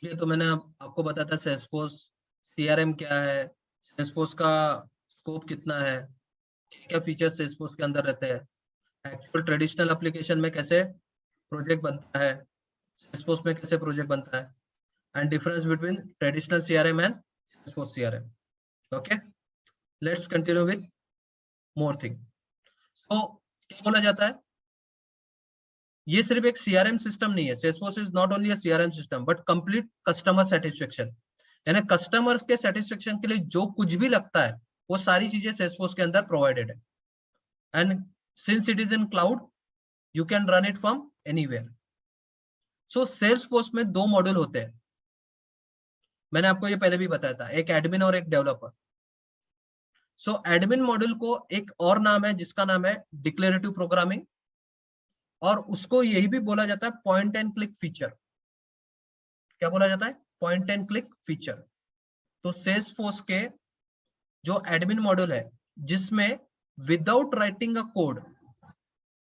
ये तो मैंने आपको बताया था सेल्सफोर्स सीआरएम क्या है, सेल्सफोर्स का स्कोप कितना है, क्या क्या फीचर्स सेल्सफोर्स के अंदर रहते हैं, एक्चुअल ट्रेडिशनल एप्लीकेशन में कैसे प्रोजेक्ट बनता है, सेल्सफोर्स में कैसे प्रोजेक्ट बनता है, and difference between traditional CRM and Salesforce CRM. Okay, let's continue with more thing. तो क्या बोला जाता है, ये सिर्फ एक सीआरएम सिस्टम नहीं है. Salesforce is not only a CRM system but complete customer satisfaction. यानी कस्टमर्स के सेटिस्फेक्शन के लिए जो कुछ भी लगता है वो सारी चीजें सेल्सफोर्स के अंदर प्रोवाइडेड है. And since it is in cloud you can run it from anywhere. So Salesforce में दो मॉड्यूल होते हैं. मैंने आपको ये पहले भी बताया था, एक एडमिन और एक डेवलपर. सो एडमिन मॉड्यूल को एक और नाम है जिसका नाम है डिक्लेरेटिव प्रोग्रामिंग, और उसको यही भी बोला जाता है पॉइंट एंड क्लिक फीचर. क्या बोला जाता है? Point and click feature. तो सेल्सफोर्स के जो एडमिन मॉड्यूल है जिसमें विदाउट राइटिंग अ कोड,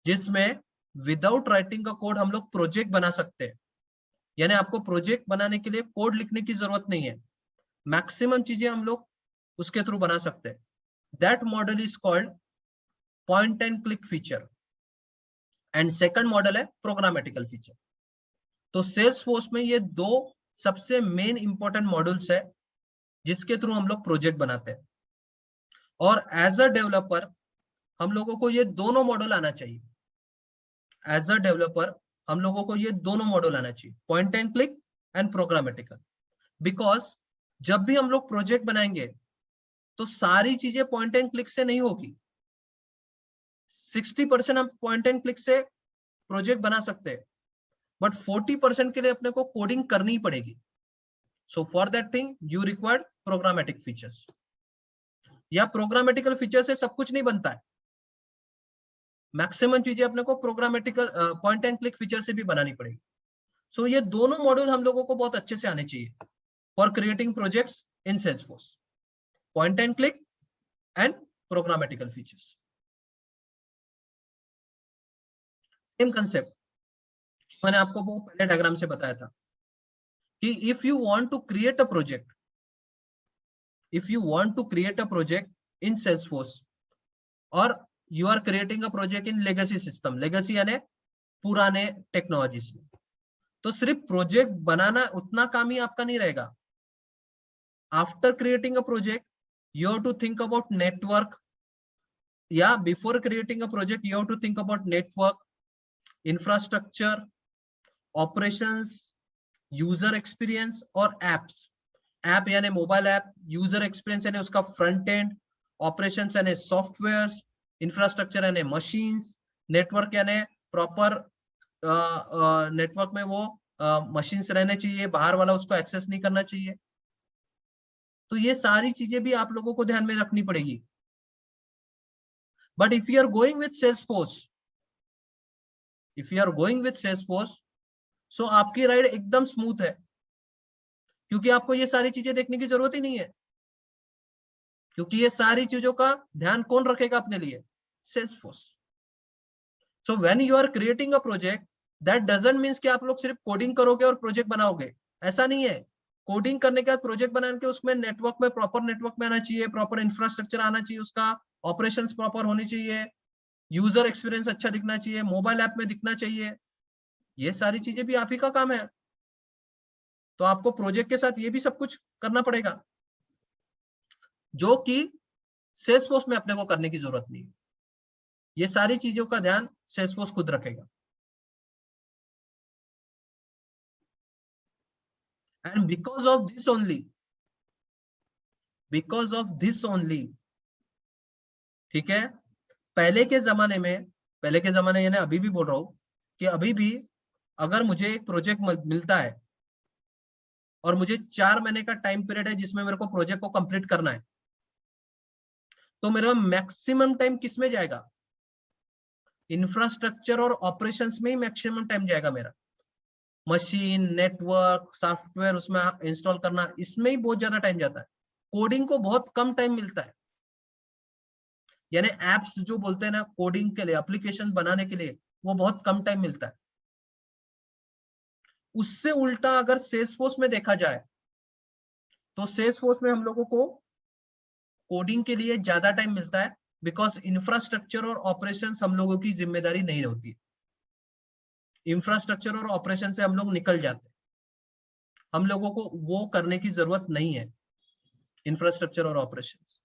जिसमें विदाउट राइटिंग का कोड हम लोग प्रोजेक्ट बना सकते हैं. यानी आपको प्रोजेक्ट बनाने के लिए कोड लिखने की जरूरत नहीं है, मैक्सिमम चीजें हम लोग उसके थ्रू बना सकते हैं. That model is called point and click feature. And second model है प्रोग्रामेटिकल फीचर. तो सेल्सफोर्स में ये दो सबसे मेन इंपॉर्टेंट मॉड्यूल्स है जिसके थ्रू हम लोग प्रोजेक्ट बनाते हैं. और एज अ डेवलपर हम लोगों को ये दोनों मॉडल आना चाहिए. एज अ डेवलपर हम लोगों को ये दोनों मॉडल आना चाहिए, point and click and programmatical. Because जब भी हम लोग प्रोजेक्ट बनाएंगे तो सारी चीजें पॉइंट एंड क्लिक से नहीं होगी. 60% हम पॉइंट एंड क्लिक से प्रोजेक्ट बना सकते हैं, बट 40% के लिए अपने को कोडिंग करनी पड़ेगी. So for that thing you required programmatic features. या प्रोग्रामेटिकल फीचर से सब कुछ नहीं बनता है, मैक्सिमम चीजें अपने को प्रोग्रामेटिकल पॉइंट एंड क्लिक फीचर से भी बनानी पड़ेगी. सो ये दोनों मॉड्यूल हम लोगों को बहुत अच्छे से आने चाहिए for creating projects in Salesforce. Point and click and programmatical features. Same concept मैंने आपको वो पहले डायग्राम से बताया था कि if you want to create a project, if you want to create a project in Salesforce or you are creating a project in legacy system, legacy यानी पुराने टेक्नोलॉजीज में, तो सिर्फ प्रोजेक्ट बनाना उतना काम ही आपका नहीं रहेगा. After creating a project you have to think about network. Yeah, before creating a project you have to think about network, infrastructure, operations, user experience और apps. ऐप यानी मोबाइल ऐप, यूजर एक्सपीरियंस यानी उसका front end, operations यानी softwares, infrastructure यानी machines, network यानी proper network में वो machines रहने चाहिए, बाहर वाला उसको एक्सेस नहीं करना चाहिए. तो ये सारी चीजें भी आप लोगों को ध्यान में रखनी पड़ेगी. But if you are going with Salesforce, if you are going with Salesforce, so आपकी राइड एकदम स्मूथ है, क्योंकि आपको ये सारी चीजें देखने की जरूरत ही नहीं है. क्योंकि ये सारी चीजों का ध्यान कौन रखेगा अपने लिए? Salesforce. So when you are creating a project, that doesn't means कि आप लोग सिर्फ कोडिंग करोगे और प्रोजेक्ट बनाओगे. ऐसा नहीं है. कोडिंग करने के बाद प्रोजेक्ट बनाने के उसमें नेटवर्क में, प्रॉपर नेटवर्क में आना चाहिए, प्रॉपर इंफ्रास्ट्रक्चर आना चाहिए, उसका ऑपरेशंस प्रॉपर होनी चाहिए, यूजर एक्सपीरियंस अच्छा दिखना चाहिए, मोबाइल ऐप में दिखना चाहिए. ये सारी चीजें भी आप ही का काम है. तो आपको प्रोजेक्ट के साथ ये भी सब कुछ करना पड़ेगा, जो कि सेल्सफोर्स में अपने को करने की जरूरत नहीं है. ये सारी चीजों का ध्यान सेल्सफोर्स खुद रखेगा. And because of this only, ठीक है, पहले के जमाने यानी अभी भी बोल रहा हूं कि अभी भी अगर मुझे एक प्रोजेक्ट मिलता है और मुझे 4 महीने का टाइम पीरियड है जिसमें मेरे को प्रोजेक्ट को कंप्लीट करना है, तो मेरा मैक्सिमम टाइम किस में जाएगा? इंफ्रास्ट्रक्चर और ऑपरेशंस में ही मैक्सिमम टाइम जाएगा मेरा. मशीन, नेटवर्क, सॉफ्टवेयर उसमें इंस्टॉल करना, इसमें ही बहुत ज्यादा टाइम जाता है. कोडिंग को बहुत कम टाइम मिलता है. यानी एप्स जो बोलते हैं ना, कोडिंग के लिए, एप्लीकेशन बनाने के लिए, वो बहुत कम टाइम मिलता है. उससे उल्टा अगर सेल्सफोर्स में देखा जाए तो सेल्सफोर्स में हम लोगों को कोडिंग के लिए ज्यादा टाइम मिलता है, बिकॉज इंफ्रास्ट्रक्चर और ऑपरेशंस हम लोगों की जिम्मेदारी नहीं होती है। इंफ्रास्ट्रक्चर और ऑपरेशन से हम लोग निकल जाते हैं, हम लोगों को वो करने की जरूरत नहीं है, इंफ्रास्ट्रक्चर और ऑपरेशंस।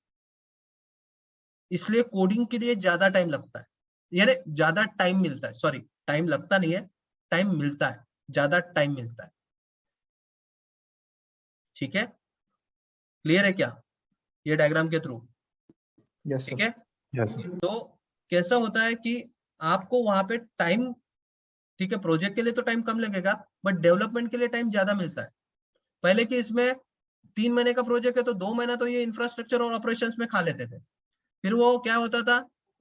इसलिए कोडिंग के लिए ज्यादा टाइम लगता है, यानी ज्यादा टाइम मिलता है, सॉरी टाइम लगता नहीं है, टाइम मिलता है, ज्यादा टाइम मिलता है। ठीक है, क्लियर है क्या ये डायग्राम के थ्रू? यस ठीक सर। है, यस सर। तो कैसा होता है कि आपको वहां पे टाइम, ठीक है, प्रोजेक्ट के लिए तो टाइम कम लगेगा, बट डेवलपमेंट के लिए टाइम ज्यादा मिलता है। पहले कि इसमें 3 महीने का प्रोजेक्ट है तो 2 महीना तो ये इंफ्रास्ट्रक्चर और ऑपरेशंस में खा लेते थे, फिर वो क्या होता था,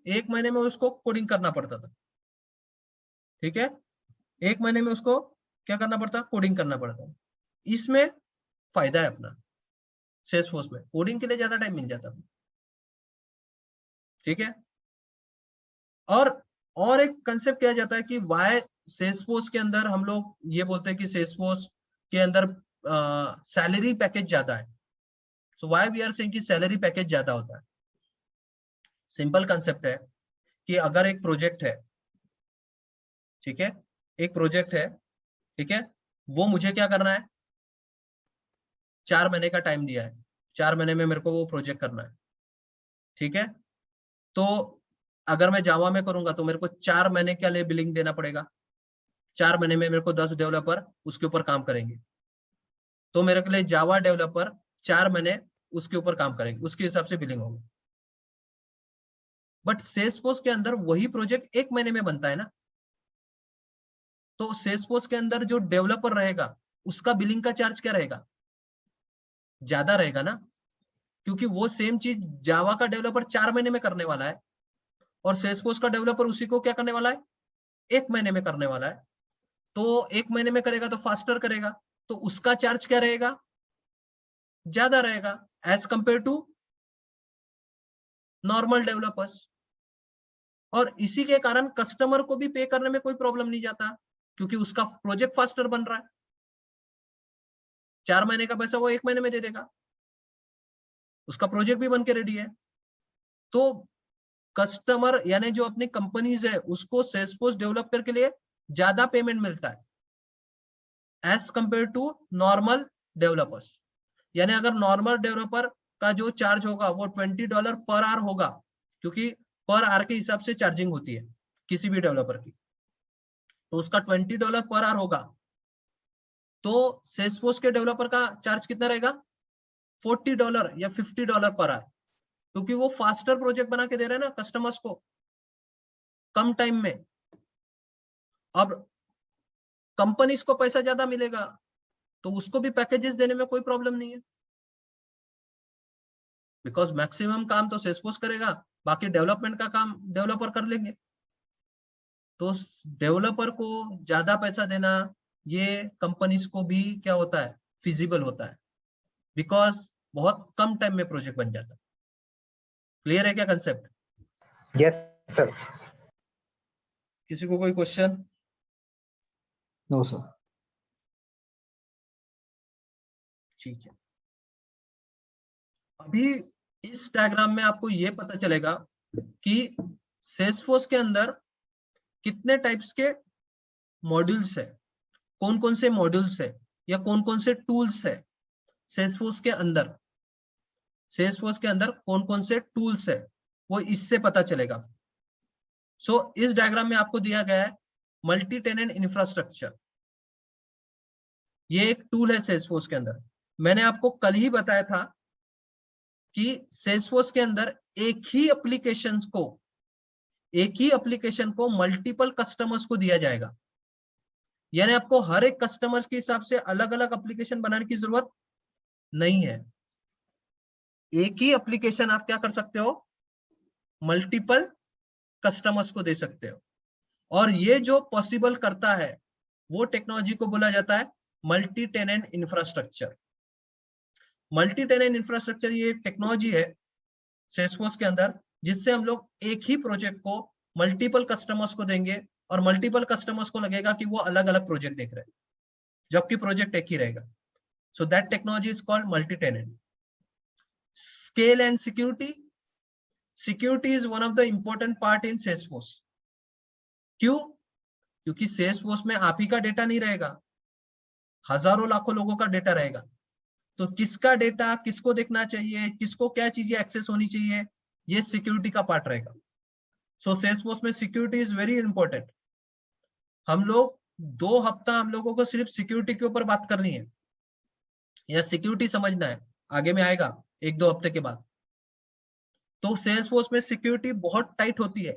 1 महीने में उसको कोडिंग करना पड़ता था। ठीक है, 1 महीने में उसको क्या करना पड़ता, कोडिंग करना पड़ता। इसमें फायदा है अपना, सेल्सफोर्स में कोडिंग के लिए ज्यादा टाइम मिल जाता है। ठीक है, और एक कंसेप्ट किया जाता है कि वाई सेल्सफोर्स के अंदर हम लोग ये बोलते हैं कि सेल्सफोर्स के अंदर सैलरी पैकेज ज्यादा है। सो वाई वी आर सेइंग कि सैलरी पैकेज ज्यादा होता है। सिंपल कंसेप्ट है कि अगर एक प्रोजेक्ट है, ठीक है, एक प्रोजेक्ट है, ठीक है, वो मुझे क्या करना है, 4 महीने का टाइम दिया है, 4 महीने में मेरे को वो प्रोजेक्ट करना है। ठीक है, तो अगर मैं जावा में करूंगा तो मेरे को 4 महीने के लिए बिलिंग देना पड़ेगा, 4 महीने में मेरे को 10 डेवलपर उसके ऊपर काम करेंगे, तो मेरे के लिए जावा डेवलपर 4 महीने उसके ऊपर काम करेंगे, उसके हिसाब से बिलिंग होगी। बट सेल्सफोर्स के अंदर वही प्रोजेक्ट 1 महीने में बनता है ना, तो सेल्सफोर्स के अंदर जो डेवलपर रहेगा उसका बिलिंग का चार्ज क्या रहेगा, ज्यादा रहेगा ना, क्योंकि वो सेम चीज जावा का डेवलपर 4 महीने में करने वाला है और सेल्सफोर्स का डेवलपर उसी को क्या करने वाला है, 1 महीने में करने वाला है। तो 1 महीने में करेगा तो फास्टर करेगा, तो उसका चार्ज क्या रहेगा, ज्यादा रहेगा as compare to normal developers. और इसी के कारण कस्टमर को भी पे करने में कोई प्रॉब्लम नहीं जाता, क्योंकि उसका प्रोजेक्ट फास्टर बन रहा है, 4 महीने का पैसा वो 1 महीने में दे देगा, उसका प्रोजेक्ट भी बन के रेडी है। तो कस्टमर यानी जो अपनी कंपनीज है उसको सेल्सफोर्स डेवलपर के लिए ज्यादा पेमेंट मिलता है as compare to normal developers. यानी अगर नॉर्मल डेवलपर का जो चार्ज होगा वो $20 पर आवर होगा, क्योंकि पर आवर के हिसाब से चार्जिंग होती है किसी भी डेवलपर की, तो उसका $20 पर आवर होगा। तो सेल्सफोर्स के डेवलपर का चार्ज कितना रहेगा, $40 या $50 पर आवर, क्योंकि वो फास्टर प्रोजेक्ट बना के दे रहे हैं ना कस्टमर्स को कम टाइम में। अब कंपनीज को पैसा ज्यादा मिलेगा तो उसको भी पैकेजेस देने में कोई प्रॉब्लम नहीं है, बिकॉज मैक्सिमम काम तो सेल्सफोर्स करेगा, बाकी डेवलपमेंट का काम डेवलपर कर लेंगे। तो डेवलपर को ज्यादा पैसा देना ये कंपनीज को भी क्या होता है, फिजिबल होता है, बिकॉज बहुत कम टाइम में प्रोजेक्ट बन जाता है। क्लियर है क्या कंसेप्ट? Yes sir. किसी को कोई क्वेश्चन? No sir. ठीक है, अभी इस डायग्राम में आपको ये पता चलेगा कि सेल्सफोर्स के अंदर कितने टाइप्स के मॉड्यूल्स है, कौन कौन से मॉड्यूल्स है या कौन कौन से टूल्स है सेल्सफोर्स के अंदर। सेल्सफोर्स के अंदर कौन कौन से टूल्स है वो इससे पता चलेगा। सो इस डायग्राम में आपको दिया गया है मल्टी टेनेंट इंफ्रास्ट्रक्चर, ये एक टूल है सेल्सफोर्स के अंदर। मैंने आपको कल ही बताया था कि सेल्सफोर्स के अंदर एक ही एप्लीकेशन को मल्टीपल कस्टमर्स को दिया जाएगा, यानी आपको हर एक कस्टमर्स के हिसाब से अलग अलग एप्लीकेशन बनाने की जरूरत नहीं है। एक ही एप्लीकेशन आप क्या कर सकते हो, मल्टीपल कस्टमर्स को दे सकते हो। और ये जो पॉसिबल करता है वो टेक्नोलॉजी को बोला जाता है multi tenant infrastructure. Multi tenant infrastructure ये टेक्नोलॉजी है सेल्सफोर्स के अंदर जिससे हम लोग एक ही प्रोजेक्ट को मल्टीपल कस्टमर्स को देंगे और मल्टीपल कस्टमर्स को लगेगा कि वो अलग अलग प्रोजेक्ट देख रहे हैं। जबकि प्रोजेक्ट एक ही रहेगा. So that technology is called multi tenant. Scale and security. Security is one of the important part in Salesforce. क्यों? क्योंकि सेल्सफोर्स में आप ही का डेटा नहीं रहेगा, हजारों लाखों लोगों का डेटा रहेगा. तो किसका डेटा किसको देखना चाहिए, किसको क्या चीजें एक्सेस होनी चाहिए, ये सिक्योरिटी का पार्ट रहेगा. सो सेल्सफोर्स में सिक्योरिटी इज वेरी इंपॉर्टेंट. हम लोग 2 हफ्ता हम लोगों को सिर्फ सिक्योरिटी के ऊपर बात करनी है या सिक्योरिटी समझना है, आगे में आएगा 1-2 हफ्ते के बाद. तो सेल्सफोर्स में सिक्योरिटी बहुत टाइट होती है,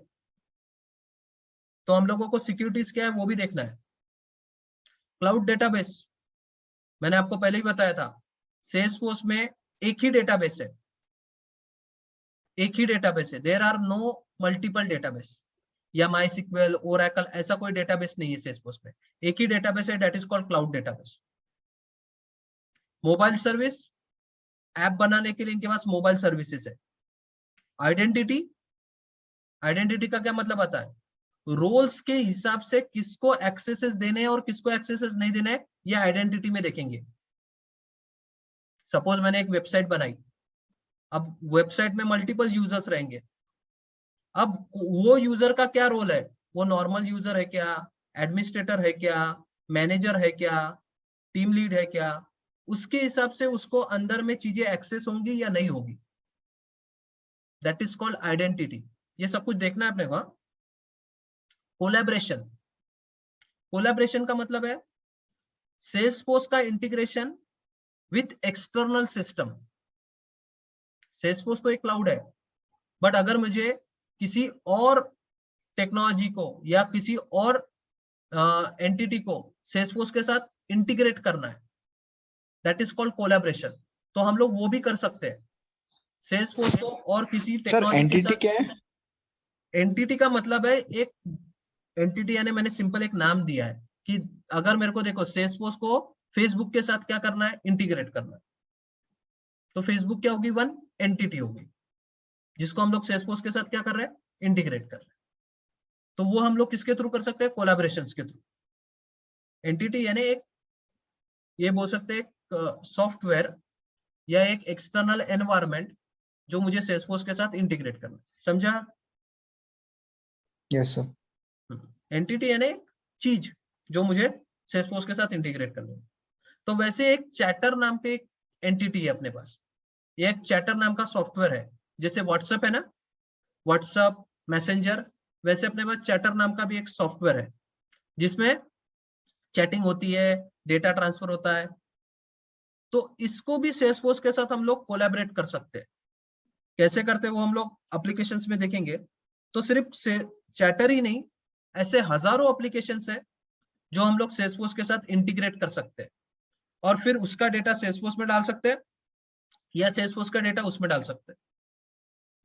तो हम लोगों को सिक्योरिटीज क्या है वो भी देखना है. क्लाउड डेटाबेस, मैंने आपको पहले ही बताया था, सेल्सफोर्स में एक ही डेटाबेस है, एक ही डेटाबेस है. There are no multiple database या माइस्क्वेल, ओरेकल, ऐसा कोई डेटाबेस नहीं है सेल्सफोर्स में. एक ही डेटाबेस है, that is called cloud database. Mobile service, app बनाने के लिए इनके पास मोबाइल सर्विसेज है. आइडेंटिटी, आइडेंटिटी का क्या मतलब आता है, रोल्स के हिसाब से किसको एक्सेसेस देने हैं और किसको एक्सेसेस नहीं देने हैं, ये आइडेंटिटी में देखेंगे. सपोज मैंने एक वेबसाइट बनाई, अब वेबसाइट में मल्टीपल यूजर्स रहेंगे. अब वो यूजर का क्या रोल है, वो नॉर्मल यूजर है क्या, एडमिनिस्ट्रेटर है क्या, मैनेजर है क्या, टीम लीड है क्या, उसके हिसाब से उसको अंदर में चीजें एक्सेस होंगी या नहीं होगी. That is called identity. ये सब कुछ देखना है अपने को. कोलैबोरेशन, कोलैबोरेशन का मतलब है सेल्सफोर्स का integration with external system. Salesforce तो एक क्लाउड है, बट अगर मुझे किसी और टेक्नोलॉजी को या किसी और एंटिटी को सेल्सफोर्स के साथ इंटीग्रेट करना है, दैट इज कॉल्ड कोलैबोरेशन. तो हम लोग वो भी कर सकते हैं, सेल्सफोर्स को और किसी टेक्नोलॉजी के साथ. क्या है? एंटिटी का मतलब है एक एंटिटी, यानी मैंने सिंपल एक नाम दिया है कि अगर मेरे को देखो सेल्सफोर्स को फेसबुक के साथ क्या करना है, इंटीग्रेट करना है, तो फेसबुक क्या होगी, वन एंटिटी होगी जिसको हम लोग सेल्सफोर्स के साथ क्या कर रहे हैं, इंटीग्रेट कर रहे हैं. तो वो हम लोग किसके थ्रू कर सकते हैं, कोलैबोरेशंस के थ्रू. एंटिटी यानी एक, ये बोल सकते हैं एक सॉफ्टवेयर या एक एक्सटर्नल एनवायरनमेंट जो मुझे सेल्सफोर्स के साथ इंटीग्रेट करना है. समझा? Yes sir. एंटिटी यानी चीज जो मुझे सेल्सफोर्स के साथ इंटीग्रेट करना है. तो वैसे एक चैटर नाम के एक एंटिटी है अपने पास, ये एक चैटर नाम का सॉफ्टवेयर है. जैसे व्हाट्सएप है ना, व्हाट्सएप मैसेंजर, वैसे अपने पास चैटर नाम का भी एक सॉफ्टवेयर है जिसमें चैटिंग होती है, डेटा ट्रांसफर होता है. तो इसको भी सेल्सफोर्स के साथ हम लोग कोलैबोरेट कर सकते हैं. कैसे करते हैं वो हम लोग एप्लीकेशंस में देखेंगे. तो सिर्फ चैटर ही नहीं, ऐसे हजारों एप्लीकेशंस है जो हम लोग सेल्सफोर्स के साथ इंटीग्रेट कर सकते हैं और फिर उसका डेटा सेल्सफोर्स में डाल सकते हैं या सेल्सफोर्स का डेटा उसमें डाल सकते हैं.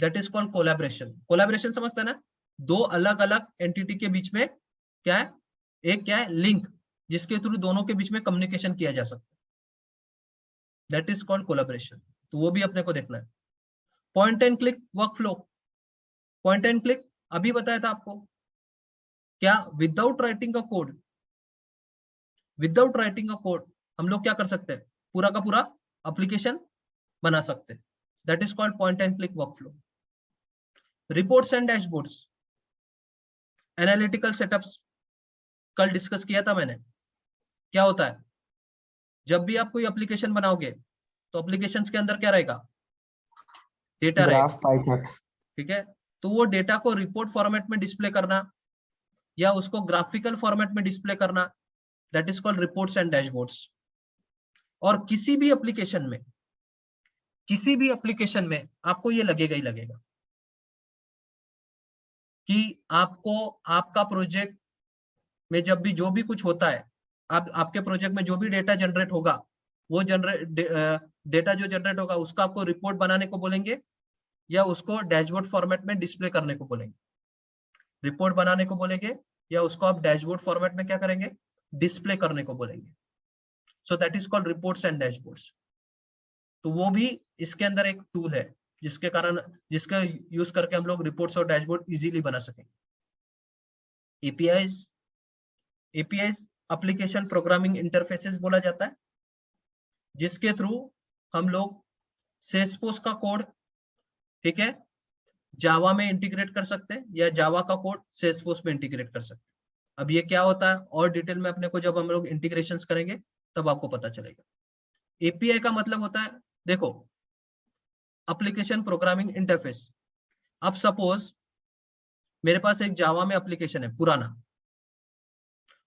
That is called collaboration. Collaboration समझते हैं ना, दो अलग अलग एंटिटी के बीच में क्या है, एक क्या है, लिंक, जिसके थ्रू दोनों के बीच में कम्युनिकेशन किया जा सकता है. That is called collaboration. तो वो भी अपने को देखना है. Point and click workflow. Point and click अभी बताया था आपको, क्या without writing a code, without writing a code हम लोग क्या कर सकते हैं, पूरा का पूरा एप्लीकेशन बना सकते हैं. That is called point and click workflow. Reports and dashboards, analytical setups कल डिस्कस किया था मैंने. क्या होता है, जब भी आप कोई एप्लीकेशन बनाओगे तो एप्लीकेशंस के अंदर क्या रहेगा, डेटा रहेगा. Graph, pie chart. ठीक है, तो वो डेटा को रिपोर्ट फॉर्मेट में डिस्प्ले करना या उसको ग्राफिकल फॉर्मेट में डिस्प्ले करना, that is called reports and dashboards. और किसी भी एप्लीकेशन में, किसी भी एप्लीकेशन में आपको ये लगेगा ही लगेगा कि आपको आपका प्रोजेक्ट में जब भी जो भी कुछ होता है, आपके प्रोजेक्ट में जो भी डेटा जनरेट होगा, वो डेटा जो जनरेट होगा उसका आपको रिपोर्ट बनाने को बोलेंगे या उसको डैशबोर्ड फॉर्मेट में डिस्प्ले करने को बोलेंगे. रिपोर्ट बनाने को बोलेंगे या उसको आप डैशबोर्ड फॉर्मेट में क्या करेंगे, डिस्प्ले करने को बोलेंगे. So that is called reports and dashboards. तो वो भी इसके अंदर एक टूल है जिसके कारण, जिसका यूज करके हम लोग रिपोर्ट्स और डैशबोर्ड इजीली बना सकेंगे. APIs, APIs application programming interfaces बोला जाता है, जिसके थ्रू हम लोग सेल्सफोर्स का कोड, ठीक है, जावा में इंटीग्रेट कर सकते हैं या जावा का कोड सेल्सफोर्स में इंटीग्रेट कर सकते हैं। अब ये क्या होता है और डिटेल में अपने को जब हम लोग इंटीग्रेशंस करेंगे तब आपको पता चलेगा। एपीआई का मतलब होता है, देखो, एप्लीकेशन प्रोग्रामिंग इंटरफेस। अब सपोज मेरे पास एक जावा में एप्लीकेशन है पुराना,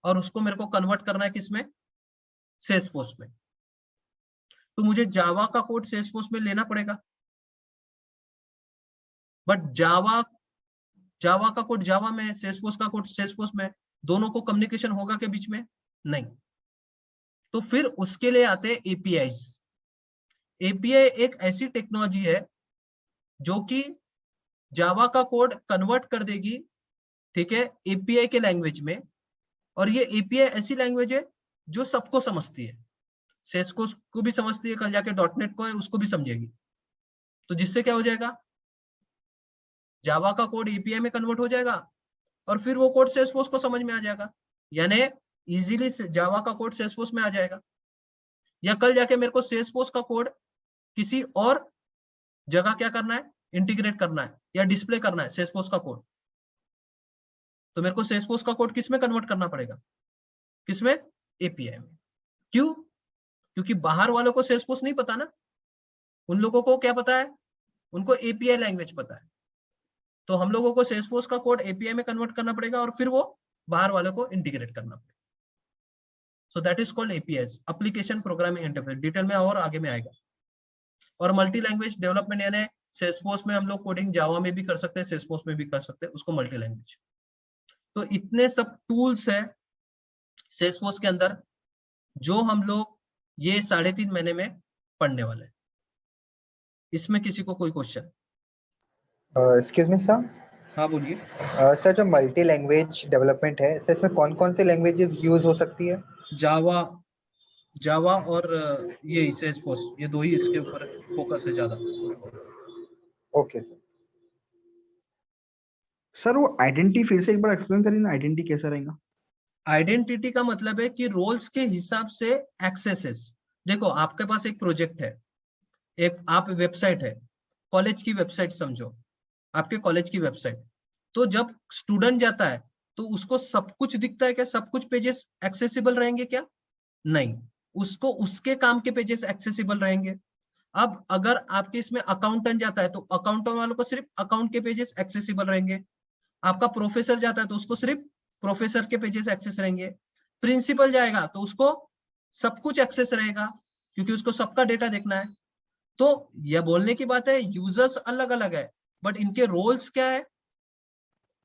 और उसको मेरे को कन्वर्ट करना है किसमें, सेल्सफोर्स में, तो मुझे जावा का कोड सेल्सफोर्स में लेना पड़ेगा। बट जावा का कोड जावा में, सेल्सफोर्स का कोड सेल्सफोर्स में, दोनों को कम्युनिकेशन होगा के बीच में, नहीं। तो फिर उसके लिए आते हैं एपीआईज। एपीआई एक ऐसी टेक्नोलॉजी है जो कि जावा का कोड कन्वर्ट कर देगी, ठीक है, एपीआई के लैंग्वेज में। और ये एपीआई ऐसी लैंग्वेज है जो सबको समझती है, सेल्सफोर्स को भी समझती है, कल जाके डॉटनेट को है उसको भी समझेगी। तो जिससे क्या हो जाएगा, जावा का कोड एपीआई में कन्वर्ट हो जाएगा और फिर वो कोड सेल्सफोर्स को समझ में आ जाएगा, यानी इजीली जावा का कोड सेल्सफोर्स में आ जाएगा। या कल जाके मेरे को सेल्सफोर्स का कोड किसी और जगह क्या करना है, इंटीग्रेट करना है या डिस्प्ले करना है सेल्सफोर्स का कोड, तो मेरे को सेल्सफोर्स का कोड किसमें कन्वर्ट करना पड़ेगा, किसमें, एपीआई में। क्यों? क्योंकि बाहर वालों को सेल्सफोर्स नहीं पता ना, उन लोगों को क्या पता है, उनको एपीआई लैंग्वेज पता है। तो हम लोगों को सेल्सफोर्स का कोड एपीआई में कन्वर्ट करना पड़ेगा और फिर वो बाहर वालों को इंटीग्रेट करना पड़ेगा। So that is called APIs, application programming interface. Detail में और आगे में आएगा। और मल्टी लैंग्वेज डेवलपमेंट, यानी सेल्सफोर्स में हम लोग कोडिंग जावा में भी कर सकते हैं, सेल्सफोर्स में भी कर सकते हैं, उसको मल्टी लैंग्वेज। तो इतने सब टूल्स है सेल्सफोर्स के अंदर जो हम लोग ये 3.5 महीने में पढ़ने वाले हैं। इसमें किसी को कोई क्वेश्चन? Excuse me sir. हाँ बोलिए। सर, जो मल्टी लैंग्वेज डेवलपमेंट है सर, इसमें कौन कौन सी लैंग्वेजेस यूज हो सकती है? जावा, जावा और ये सेल्सफोर्स, ये दो ही इसके ऊपर फोकस है ज्यादा। Okay sir. सर वो आइडेंटिटी फिर से एक बार एक्सप्लेन करिए ना, आइडेंटिटी कैसा रहेगा? आइडेंटिटी का मतलब है कि रोल्स के हिसाब से एक्सेसेस। देखो आपके पास एक प्रोजेक्ट है, एक आप वेबसाइट है, कॉलेज की वेबसाइट समझो, आपके कॉलेज की वेबसाइट। तो जब स्टूडेंट जाता है तो उसको सब कुछ दिखता है क्या, सब कुछ पेजेस एक्सेसिबल रहेंगे क्या? नहीं, उसको उसके काम के पेजेस एक्सेसिबल रहेंगे। अब अगर आपके इसमें अकाउंटेंट जाता है तो अकाउंटेंट वालों को सिर्फ अकाउंट के पेजेस एक्सेसिबल रहेंगे। आपका प्रोफेसर जाता है तो उसको सिर्फ प्रोफेसर के पेजेस एक्सेस रहेंगे। प्रिंसिपल जाएगा तो उसको सब कुछ एक्सेस रहेगा, क्योंकि उसको सबका डेटा देखना है। तो यह बोलने की बात है, यूजर्स अलग अलग है बट इनके रोल्स क्या है,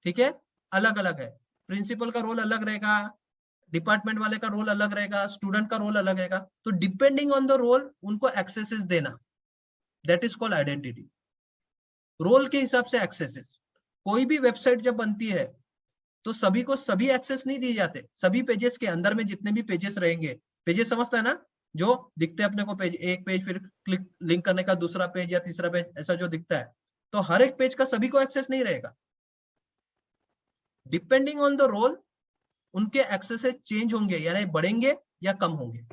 ठीक है, अलग अलग है। प्रिंसिपल का रोल अलग रहेगा, डिपार्टमेंट वाले का रोल अलग रहेगा, स्टूडेंट का रोल अलग रहेगा। तो डिपेंडिंग ऑन द रोल उनको एक्सेसेस देना, that is called identity. Role के हिसाब से एक्सेसेस। कोई भी वेबसाइट जब बनती है तो सभी को सभी एक्सेस नहीं दिए जाते। सभी पेजेस के अंदर में जितने भी पेजेस रहेंगे, पेजेस समझता है ना, जो दिखते हैं अपने को, पेज एक पेज, फिर क्लिक लिंक करने का दूसरा पेज या तीसरा पेज, ऐसा जो दिखता है, तो हर एक पेज का सभी को एक्सेस नहीं रहेगा। डिपेंडिंग ऑन द रोल उनके एक्सेस चेंज होंगे, यानी बढ़ेंगे या कम होंगे।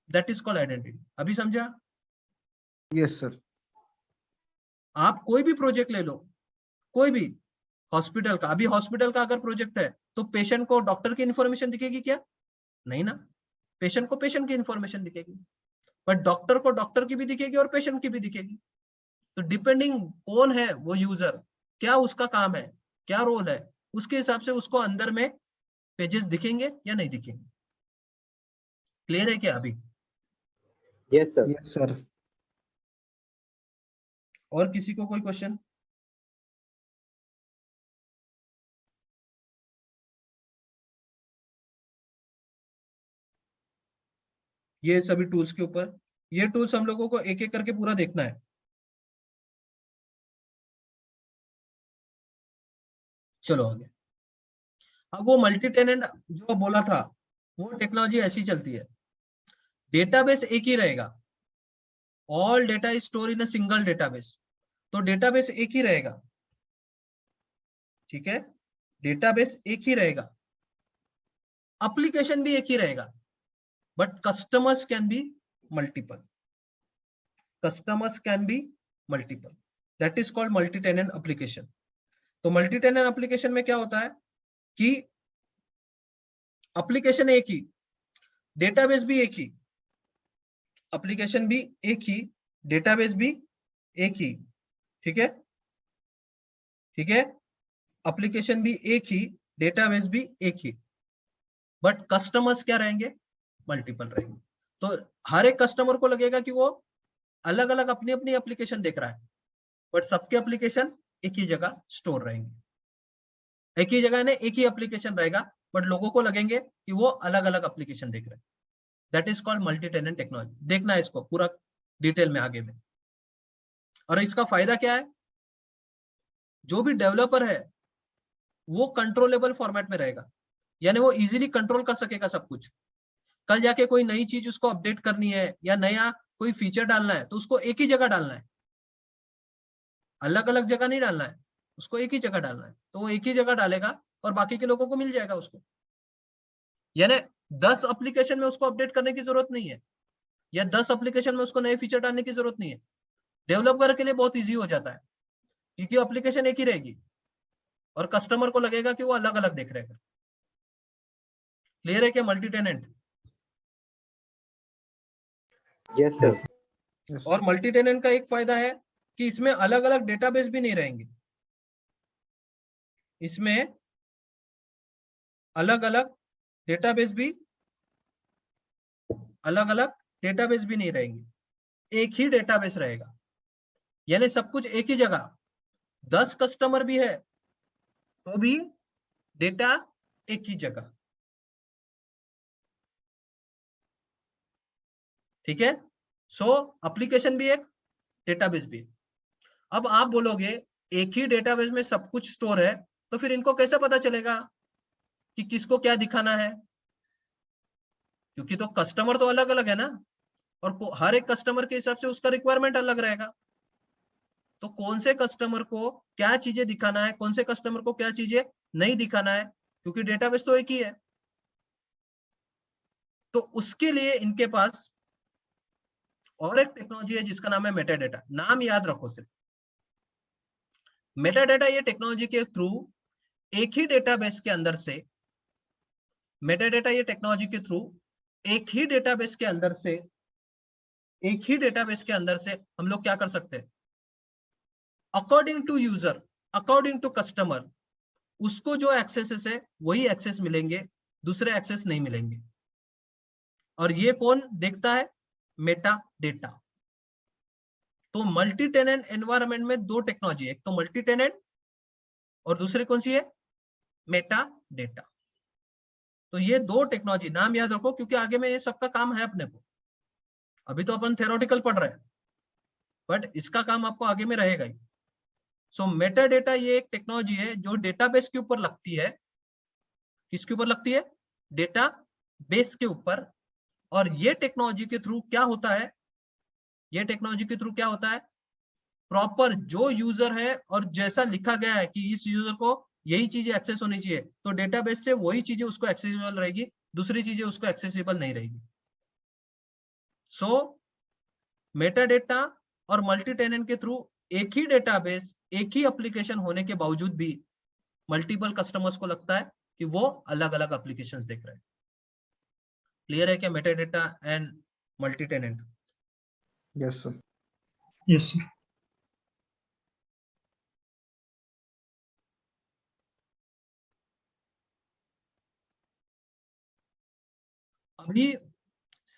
That is called identity. अभी समझा? Yes sir. आप कोई भी प्रोजेक्ट ले लो, कोई भी, हॉस्पिटल का, अभी हॉस्पिटल का अगर प्रोजेक्ट है तो पेशेंट को डॉक्टर की इंफॉर्मेशन दिखेगी क्या? नहीं ना, पेशेंट को पेशेंट की इंफॉर्मेशन दिखेगी, बट डॉक्टर को डॉक्टर की भी दिखेगी और पेशेंट की भी दिखेगी। तो डिपेंडिंग कौन है वो यूजर, क्या उसका काम है, क्या रोल है, उसके हिसाब से उसको अंदर में पेजेस दिखेंगे या नहीं दिखेंगे। क्लियर है क्या अभी? Yes sir. Yes sir. और किसी को कोई क्वेश्चन? ये सभी टूल्स के ऊपर, ये टूल्स हम लोगों को एक एक करके पूरा देखना है। चलो आगे। अब वो मल्टी टेनेंट जो बोला था, वो टेक्नोलॉजी ऐसी चलती है, डेटाबेस एक ही रहेगा, all data is store in a single database. तो डेटाबेस एक ही रहेगा, ठीक है, डेटाबेस एक ही रहेगा। एप्लीकेशन भी एक ही रहेगा, but customers can be multiple, customers can be multiple, that is called multi tenant application. तो मल्टी टेनेंट एप्लीकेशन में क्या होता है कि एप्लीकेशन एक ही, डेटाबेस भी एक ही, एप्लीकेशन भी एक ही, डेटाबेस भी एक ही, ठीक है, ठीक है, एप्लीकेशन भी एक ही, डेटाबेस भी एक ही, बट कस्टमर्स क्या रहेंगे, मल्टीपल रहेंगे। तो हर एक कस्टमर को लगेगा कि वो अलग अलग अपनी अपनी एप्लीकेशन देख रहा है, बट सबके एप्लीकेशन एक ही जगह स्टोर रहेंगे, एक ही जगह ने एक ही एप्लीकेशन रहेगा, बट लोगों को लगेंगे कि वो अलग अलग एप्लीकेशन देख रहे हैं। That is called multi tenant technology. देखना है इसको पूरा डिटेल में आगे में। और इसका फायदा क्या है, जो भी डेवलपर है वो कंट्रोलेबल फॉर्मेट में रहेगा, यानी वो इजीली कंट्रोल कर सकेगा सब कुछ। कल जाके कोई नई चीज उसको अपडेट करनी है या नया कोई फीचर डालना है, तो उसको एक ही जगह डालना है, अलग अलग जगह नहीं डालना है, उसको एक ही जगह डालना है। तो वो एक ही जगह डालेगा और बाकी के लोगों को मिल जाएगा उसको, यानी 10 एप्लीकेशन में उसको अपडेट करने की जरूरत नहीं है, या 10 एप्लीकेशन में उसको नए फीचर डालने की जरूरत नहीं है। डेवलपर के लिए बहुत इजी हो जाता है, क्योंकि एप्लीकेशन एक ही रहेगी और कस्टमर को लगेगा कि वो अलग अलग देख रहे हैं। क्लियर है क्या मल्टी टेनेंट? Yes sir. और मल्टी टेनेंट का एक फायदा है कि इसमें अलग अलग डेटाबेस भी नहीं रहेंगे, इसमें अलग अलग डेटाबेस भी नहीं रहेंगे, एक ही डेटाबेस रहेगा, यानी सब कुछ एक ही जगह। 10 कस्टमर भी है तो भी डेटा एक ही जगह, ठीक है। सो एप्लीकेशन भी एक, डेटाबेस भी एक। अब आप बोलोगे एक ही डेटाबेस में सब कुछ स्टोर है, तो फिर इनको कैसे पता चलेगा कि किसको क्या दिखाना है, क्योंकि तो कस्टमर तो अलग अलग है ना, और हर एक कस्टमर के हिसाब से उसका रिक्वायरमेंट अलग रहेगा। तो कौन से कस्टमर को क्या चीजें दिखाना है, कौन से कस्टमर को क्या चीजें नहीं दिखाना है, क्योंकि डेटाबेस तो एक ही है। तो उसके लिए इनके पास और एक टेक्नोलॉजी है जिसका नाम है मेटाडेटा। नाम याद रखो सिर्फ, मेटाडेटा। ये टेक्नोलॉजी के थ्रू एक ही डेटाबेस के अंदर से, मेटाडेटा ये टेक्नोलॉजी के थ्रू एक ही डेटाबेस के अंदर से हम लोग क्या कर सकते हैं, according to user, according to customer, उसको जो एक्सेस है वही एक्सेस मिलेंगे, दूसरे एक्सेस नहीं मिलेंगे। और ये कौन देखता है, मेटा डेटा। तो मल्टी टेनेंट एनवायरनमेंट में दो टेक्नोलॉजी है, एक तो मल्टी टेनेंट और दूसरी कौन सी है, मेटा डेटा। तो ये दो टेक्नोलॉजी नाम याद रखो, क्योंकि आगे में ये सबका काम है अपने को। अभी तो अपन थ्योरेटिकल पढ़ रहे हैं, बट इसका काम आपको आगे में रहेगा ही। सो मेटा डेटा ये एक टेक्नोलॉजी है जो डेटाबेस के ऊपर लगती है। किसके ऊपर लगती है, डेटा बेस के ऊपर। और ये टेक्नोलॉजी के थ्रू क्या होता है, प्रॉपर जो यूजर है और जैसा लिखा गया है कि इस यूजर को यही चीजें एक्सेस होनी चाहिए, तो डेटाबेस से वही चीजें उसको एक्सेसिबल रहेगी, दूसरी चीजें उसको एक्सेसिबल नहीं रहेगी। सो मेटा डेटा और मल्टी टेनेंट के थ्रू एक ही डेटाबेस, एक ही एप्लीकेशन होने के बावजूद भी मल्टीपल कस्टमर्स को लगता है कि वो अलग अलग एप्लीकेशन देख रहे हैं। क्लियर है क्या metadata and multi tenant? Yes sir. Yes sir. अभी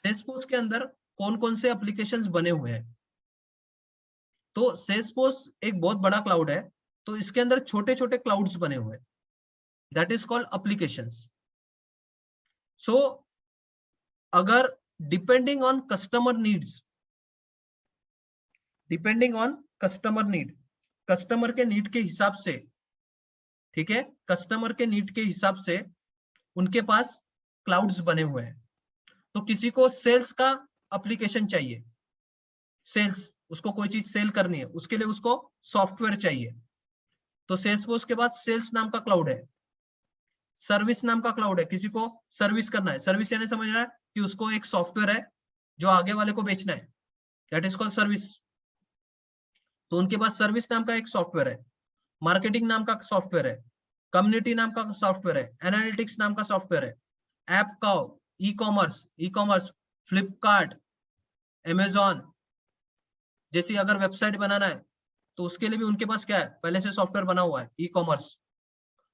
सेल्सफोर्स के अंदर कौन कौन से एप्लीकेशंस बने हुए हैं, तो सेल्सफोर्स एक बहुत बड़ा क्लाउड है, तो इसके अंदर छोटे छोटे क्लाउड्स बने हुए हैं, दैट इज कॉल्ड एप्लीकेशंस। सो अगर depending on customer needs, customer के नीड के हिसाब से, ठीक है, कस्टमर के नीड के हिसाब से उनके पास क्लाउड्स बने हुए हैं। तो किसी को सेल्स का एप्लीकेशन चाहिए, सेल्स, उसको कोई चीज सेल करनी है, उसके लिए उसको सॉफ्टवेयर चाहिए, तो सेल्सफोर्स के पास सेल्स नाम का क्लाउड है। सर्विस नाम का क्लाउड है, किसी को सर्विस करना है, सर्विस यानी समझ रहा है कि उसको एक सॉफ्टवेयर है जो आगे वाले को बेचना है, दैट इज कॉल्ड सर्विस। तो उनके पास सर्विस नाम का एक सॉफ्टवेयर है, मार्केटिंग नाम का सॉफ्टवेयर है, कम्युनिटी नाम का सॉफ्टवेयर है, एनालिटिक्स नाम का सॉफ्टवेयर है, ऐप का, ई कॉमर्स, फ्लिपकार्ट, अमेजॉन जैसी अगर वेबसाइट बनाना है तो उसके लिए भी उनके पास क्या है, पहले से सॉफ्टवेयर बना हुआ है, ई कॉमर्स।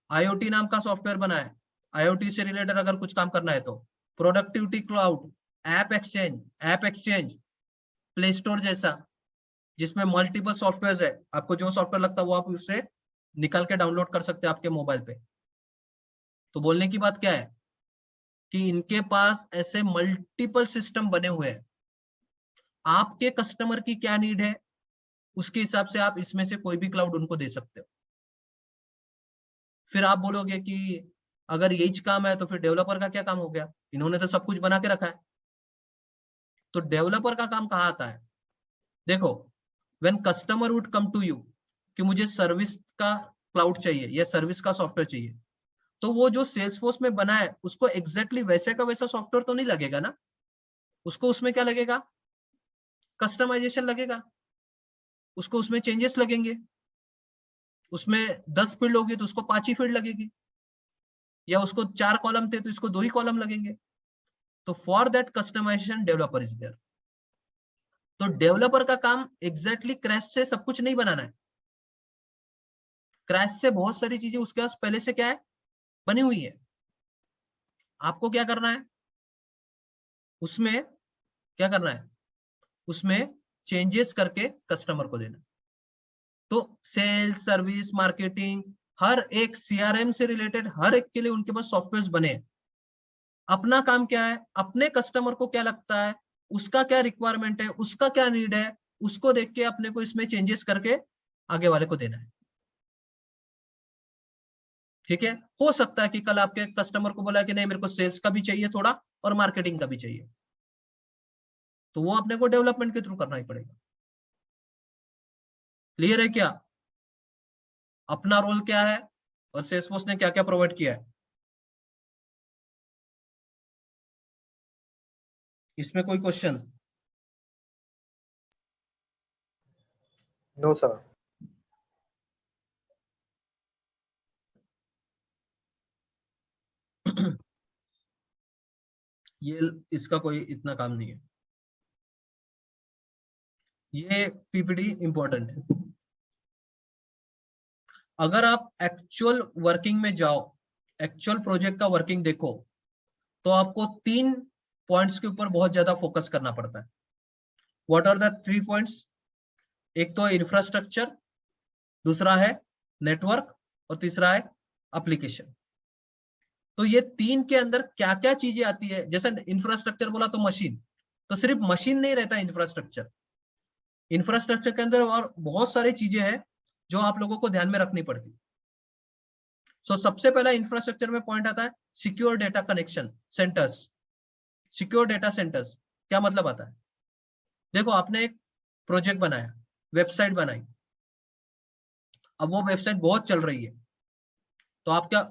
आईओटी नाम का सॉफ्टवेयर बना है, आईओटी से रिलेटेड अगर कुछ काम करना है तो productivity cloud, app exchange, play store जैसा जिसमें मल्टीपल सॉफ्टवेयर है, आपको जो सॉफ्टवेयर लगता है वो आप उससे निकाल के डाउनलोड कर सकते हैं आपके मोबाइल पे। तो बोलने की बात क्या है कि इनके पास ऐसे मल्टीपल सिस्टम बने हुए हैं, आपके कस्टमर की क्या नीड है उसके हिसाब से आप इसमें से कोई भी क्लाउड उनको दे सकते हो। फिर आप बोलोगे कि अगर यही काम है तो फिर डेवलपर का क्या काम हो गया, इन्होंने तो सब कुछ बना के रखा है। तो डेवलपर का काम कहाँ आता है, देखो when customer would come to you कि मुझे सर्विस का क्लाउड चाहिए या सर्विस का सॉफ्टवेयर चाहिए, तो वो जो सेल्सफोर्स में बना है उसको एग्जैक्टली वैसे का वैसा सॉफ्टवेयर तो नहीं लगेगा ना, उसको उसमें क्या लगेगा, कस्टमाइजेशन लगेगा, उसको उसमें चेंजेस लगेंगे, उसमें 10 फील्ड होगी तो उसको 5 ही फील्ड लगेगी, या उसको 4 कॉलम थे तो इसको 2 ही कॉलम लगेंगे। तो for that customization developer is there. तो डेवलपर का काम एग्जैक्टली क्रैश से सब कुछ नहीं बनाना है, क्रैश से बहुत सारी चीजें उसके पास पहले से क्या है, बनी हुई है। आपको क्या करना है, उसमें क्या करना है, उसमें चेंजेस करके कस्टमर को देना। तो सेल्स, सर्विस, मार्केटिंग, हर एक सीआरएम से रिलेटेड हर एक के लिए उनके पास सॉफ्टवेयर बने हैं। अपना काम क्या है, अपने कस्टमर को क्या लगता है, उसका क्या रिक्वायरमेंट है, उसका क्या नीड है, उसको देख के अपने को इसमें चेंजेस करके आगे वाले को देना है। ठीक है, हो सकता है कि कल आपके कस्टमर को बोला कि नहीं मेरे को सेल्स का भी चाहिए थोड़ा और मार्केटिंग का भी चाहिए, तो वो अपने को डेवलपमेंट के थ्रू करना ही पड़ेगा। क्लियर है क्या, अपना रोल क्या है और सेल्सफोर्स ने क्या क्या प्रोवाइड किया है, इसमें कोई क्वेश्चन? No sir. ये इसका कोई इतना काम नहीं है, ये पीपीटी इंपॉर्टेंट है। अगर आप एक्चुअल वर्किंग में जाओ, एक्चुअल प्रोजेक्ट का वर्किंग देखो, तो आपको 3 पॉइंट्स के ऊपर बहुत ज्यादा फोकस करना पड़ता है। What are the 3 points? एक तो इंफ्रास्ट्रक्चर, दूसरा है नेटवर्क और तीसरा है एप्लीकेशन। तो ये 3 के अंदर क्या क्या चीजें आती है, जैसे इंफ्रास्ट्रक्चर बोला तो मशीन, तो सिर्फ मशीन नहीं रहता इंफ्रास्ट्रक्चर, इंफ्रास्ट्रक्चर के अंदर और बहुत सारी चीजें हैं जो आप लोगों को ध्यान में रखनी पड़ती। सो सबसे पहला इंफ्रास्ट्रक्चर में पॉइंट आता है secure data connection centres. Secure data centres क्या मतलब आता है, देखो आपने एक प्रोजेक्ट बनाया, वेबसाइट बनाई, अब वो वेबसाइट बहुत चल रही है, तो आप क्या,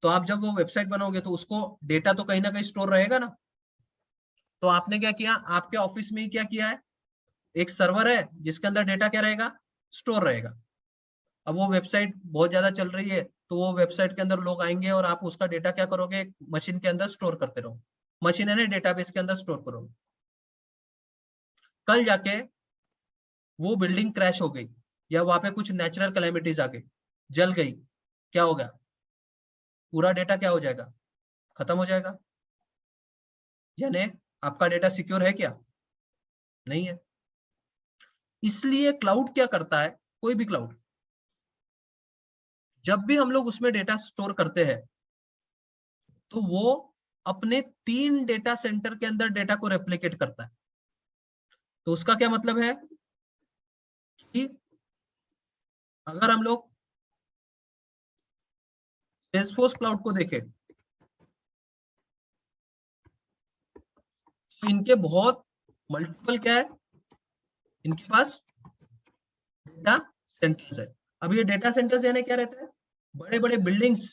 तो आप जब वो वेबसाइट बनाओगे तो उसको डेटा तो कहीं ना कहीं स्टोर रहेगा ना। तो आपने क्या किया, आपके ऑफिस में ही क्या किया है, एक सर्वर है जिसके अंदर डेटा क्या रहेगा, स्टोर रहेगा। अब वो वेबसाइट बहुत ज्यादा चल रही है तो वो वेबसाइट के अंदर लोग आएंगे और आप उसका डेटा क्या करोगे, मशीन के अंदर स्टोर करते रहो, मशीन है ना, डेटाबेस के अंदर स्टोर करोगे। कल जाके वो बिल्डिंग क्रैश हो गई या वहां पे कुछ नेचुरल कैलेमिटीज आ गई, जल गई, क्या होगा, पूरा डेटा क्या हो जाएगा, खत्म हो जाएगा। यानी आपका डेटा सिक्योर है क्या, नहीं है। इसलिए क्लाउड क्या करता है, कोई भी क्लाउड, जब भी हम लोग उसमें डेटा स्टोर करते हैं तो वो अपने 3 डेटा सेंटर के अंदर डेटा को रेप्लिकेट करता है। तो उसका क्या मतलब है कि अगर हम लोग सेल्सफोर्स क्लाउड को देखें तो इनके बहुत मल्टीपल क्या है, इनके पास डेटा सेंटर्स है। अब ये डेटा सेंटर्स यानी क्या रहता है, बड़े बड़े बिल्डिंग्स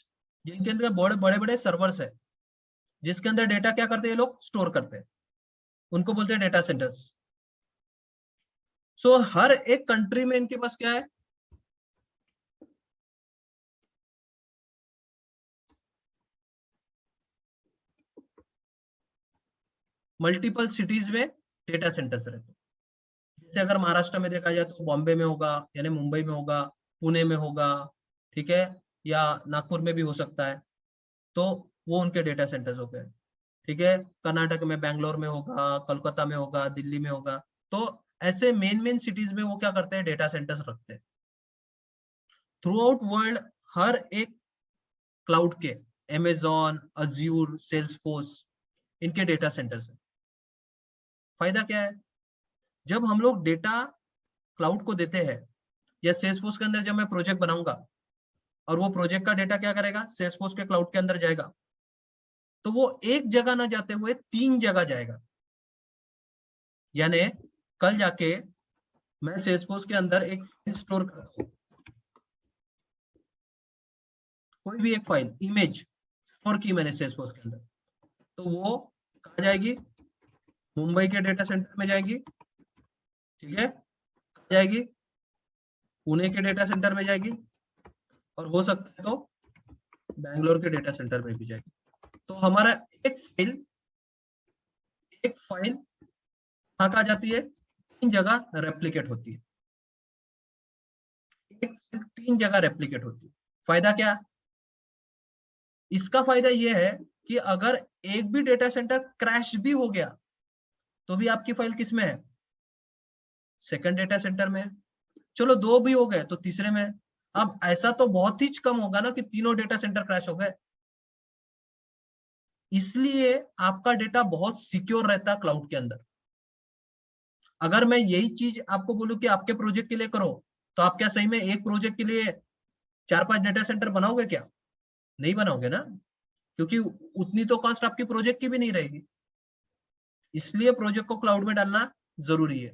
जिनके अंदर बड़े बड़े सर्वर्स है, जिसके अंदर डेटा क्या करते हैं ये लोग, स्टोर करते हैं, उनको बोलते हैं डेटा सेंटर्स। सो हर एक कंट्री में इनके पास क्या है, मल्टीपल सिटीज में डेटा सेंटर्स रहते हैं। जैसे अगर महाराष्ट्र में देखा जाए तो बॉम्बे में होगा, यानी मुंबई में होगा, पुणे में होगा, ठीक है, या नागपुर में भी हो सकता है, तो वो उनके डेटा सेंटर्स हो गए। ठीक है, कर्नाटक में बैंगलोर में होगा, कोलकाता में होगा, दिल्ली में होगा। तो ऐसे मेन सिटीज में वो क्या करते हैं, डेटा सेंटर्स रखते हैं। थ्रू आउट वर्ल्ड हर एक क्लाउड के, अमेजॉन, अज्यूर, सेल्सफोर्स, इनके डेटा सेंटर्स है। फायदा क्या है, जब हम लोग डेटा क्लाउड को देते हैं, या सेल्सफोर्स के अंदर जब मैं प्रोजेक्ट बनाऊंगा और वो प्रोजेक्ट का डेटा क्या करेगा, सेल्सफोर्स के क्लाउड के अंदर जाएगा, तो वो एक जगह ना जाते हुए 3 जगह जाएगा। यानी कल जाके मैं सेल्सफोर्स के अंदर एक फाइल स्टोर करता हूं, कोई भी एक फाइल, इमेज स्टोर की मैंने सेल्सफोर्स के अंदर, तो वो कहाँ जाएगी, मुंबई के डेटा सेंटर में जाएगी। ठीक है, जाएगी पुणे के डेटा सेंटर में जाएगी, और हो सकता है तो बैंगलोर के डेटा सेंटर में भी जाएगी। तो हमारा एक फाइल कहाँ जाती है, 3 जगह रेप्लिकेट होती है। एक फाइल 3 जगह रेप्लिकेट होती है। फायदा क्या, इसका फायदा यह है कि अगर एक भी डेटा सेंटर क्रैश भी हो गया तो भी आपकी फाइल किस में है, सेकंड डेटा सेंटर में है। चलो 2 भी हो गए तो तीसरे में है। अब ऐसा तो बहुत ही कम होगा ना कि तीनों डेटा सेंटर क्रैश हो गए। इसलिए आपका डेटा बहुत सिक्योर रहता है क्लाउड के अंदर। अगर मैं यही चीज आपको बोलूं कि आपके प्रोजेक्ट के लिए करो, तो आप क्या सही में एक प्रोजेक्ट के लिए 4-5 डेटा सेंटर बनाओगे क्या, नहीं बनाओगे ना, क्योंकि उतनी तो कॉस्ट आपकी प्रोजेक्ट की भी नहीं रहेगी। इसलिए प्रोजेक्ट को क्लाउड में डालना जरूरी है,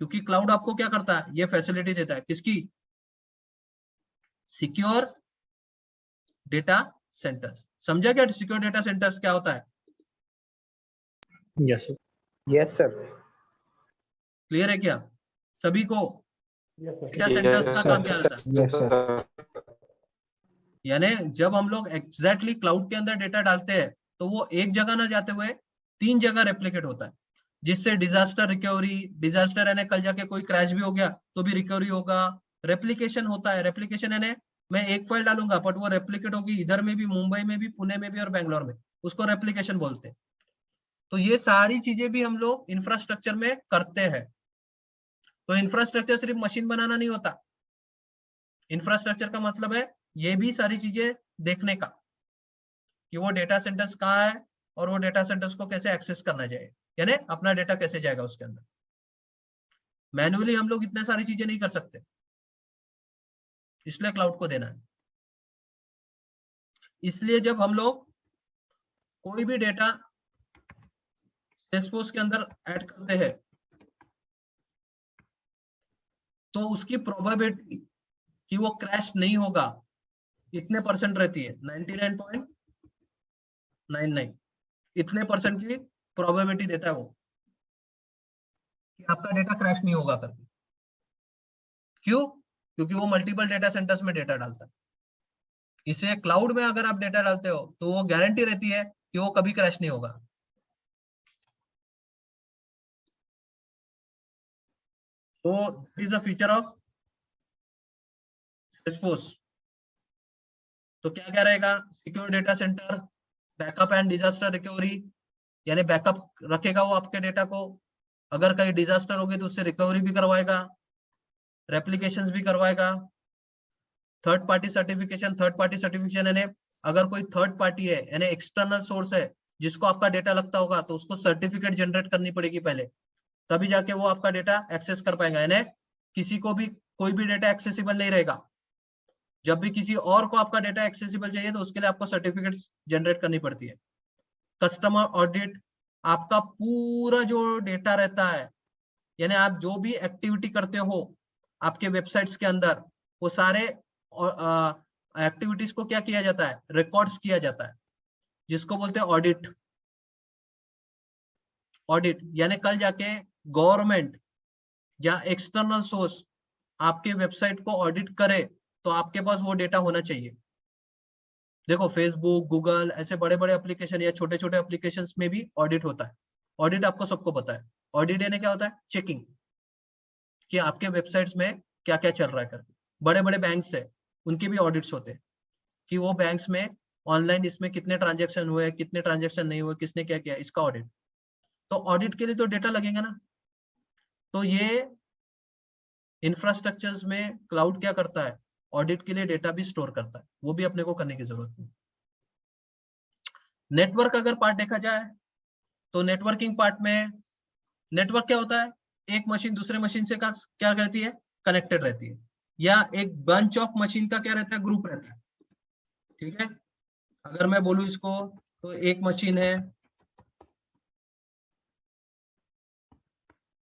क्योंकि क्लाउड आपको क्या करता है, ये फैसिलिटी देता है, किसकी, सिक्योर डेटा सेंटर्स। समझा क्या सिक्योर डेटा सेंटर्स क्या होता है? Yes sir. Yes sir. Clear है क्या सभी को? डेटा सेंटर्स का काम क्या रहता है? Yes sir. यानी जब हम लोग एग्जैक्टली क्लाउड के अंदर डेटा डालते हैं तो वो एक जगह ना जाते हुए 3 जगह रेप्लिकेट होता है, जिससे डिजास्टर रिकवरी, डिजास्टर यानी कल जाके कोई क्रैश भी हो गया तो भी रिकवरी होगा। रेप्लिकेशन होता है, रेप्लिकेशन यानी मैं एक फाइल डालूंगा बट वो रेप्लिकेट होगी इधर में भी, मुंबई में भी, पुणे में भी और बैंगलोर में, उसको रेप्लिकेशन बोलते हैं। तो ये सारी चीजें भी हम लोग इंफ्रास्ट्रक्चर में करते हैं। तो इंफ्रास्ट्रक्चर सिर्फ मशीन बनाना नहीं होता, इंफ्रास्ट्रक्चर का मतलब है ये भी सारी चीजें देखने का कि वो डेटा सेंटर्स कहाँ है और वो डेटा सेंटर्स को कैसे एक्सेस करना चाहिए, यानी अपना डेटा कैसे जाएगा उसके अंदर। मैन्युअली हम लोग इतने सारी चीजें नहीं कर सकते, इसलिए क्लाउड को देना है। इसलिए जब हम लोग कोई भी डेटा सेल्सफोर्स के अंदर ऐड करते हैं तो उसकी प्रोबेबिलिटी कि वो क्रैश नहीं होगा इतने परसेंट रहती है, 99.99, इतने परसेंट की प्रोबेबिलिटी देता है वो कि आपका डेटा क्रैश नहीं होगा करके। क्यों? क्योंकि वो मल्टीपल डेटा सेंटर्स में डेटा डालता है। इसलिए क्लाउड में अगर आप डेटा डालते हो तो वो गारंटी रहती है कि वो कभी क्रैश नहीं होगा। तो this is a feature of Salesforce. तो क्या क्या रहेगा, secure data centre, backup and disaster recovery, यानी बैकअप रखेगा वो आपके डेटा को, अगर कहीं डिजास्टर होगी तो उससे रिकवरी भी करवाएगा, रेप्लिकेशंस भी करवाएगा। थर्ड पार्टी सर्टिफिकेशन यानी अगर कोई थर्ड पार्टी है यानी एक्सटर्नल सोर्स है जिसको आपका डेटा लगता होगा तो उसको सर्टिफिकेट जनरेट करनी पड़ेगी पहले, तभी जाके वो आपका डेटा एक्सेस कर पाएगा। यानी किसी को भी कोई भी डेटा एक्सेसिबल नहीं रहेगा। जब भी किसी और को आपका डेटा एक्सेसिबल चाहिए तो उसके लिए आपको सर्टिफिकेट्स जनरेट करनी पड़ती है। कस्टमर ऑडिट, आपका पूरा जो डेटा रहता है, यानी आप जो भी एक्टिविटी करते हो आपके वेबसाइट्स के अंदर, वो सारे एक्टिविटीज को क्या किया जाता है, रिकॉर्ड्स किया जाता है, जिसको बोलते हैं ऑडिट। ऑडिट यानी कल जाके गवर्नमेंट या एक्सटर्नल सोर्स आपके वेबसाइट को ऑडिट करे तो आपके पास वो डेटा होना चाहिए। देखो फेसबुक, गूगल, ऐसे बड़े बड़े एप्लीकेशन या छोटे छोटे एप्लीकेशन में भी ऑडिट होता है। ऑडिट आपको सबको पता है। ऑडिट यानी क्या होता है, चेकिंग कि आपके वेबसाइट्स में क्या क्या चल रहा है करके। बड़े बड़े बैंक्स है, उनके भी ऑडिट्स होते हैं कि वो बैंक्स में ऑनलाइन इसमें कितने ट्रांजेक्शन हुए, कितने ट्रांजेक्शन नहीं हुए, किसने क्या किया, इसका ऑडिट। तो ऑडिट के लिए तो डेटा लगेगा ना। तो ये इंफ्रास्ट्रक्चर्स में क्लाउड क्या करता है, ऑडिट के लिए डेटा भी स्टोर करता है, वो भी अपने को करने की जरूरत नहीं। नेटवर्क अगर पार्ट देखा जाए तो नेटवर्किंग पार्ट में नेटवर्क क्या होता है, एक मशीन दूसरे मशीन से क्या रहती है, कनेक्टेड रहती है, या एक बंच ऑफ मशीन का क्या रहता है, ग्रुप रहता है। ठीक है, अगर मैं बोलूं इसको तो एक मशीन है